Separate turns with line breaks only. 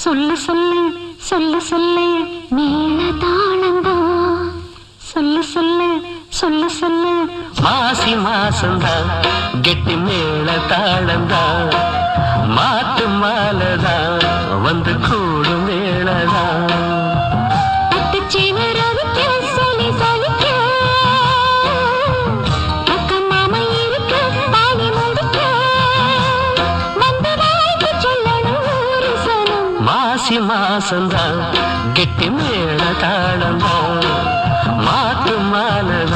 சொல்லு சொல்லு சொல்லு சொல்லு மேல தாளந்தா சொல்லு சொல்லு சொல்லு சொல்லு
மாசி மாசந்தா கெட்டி மேல தாளந்தா மாட்டு மாலதா வந்து கூடும் மேளதா மாசி மாசந்தா கெட்டி மேல தாளந்தா மாட்டு மாலதா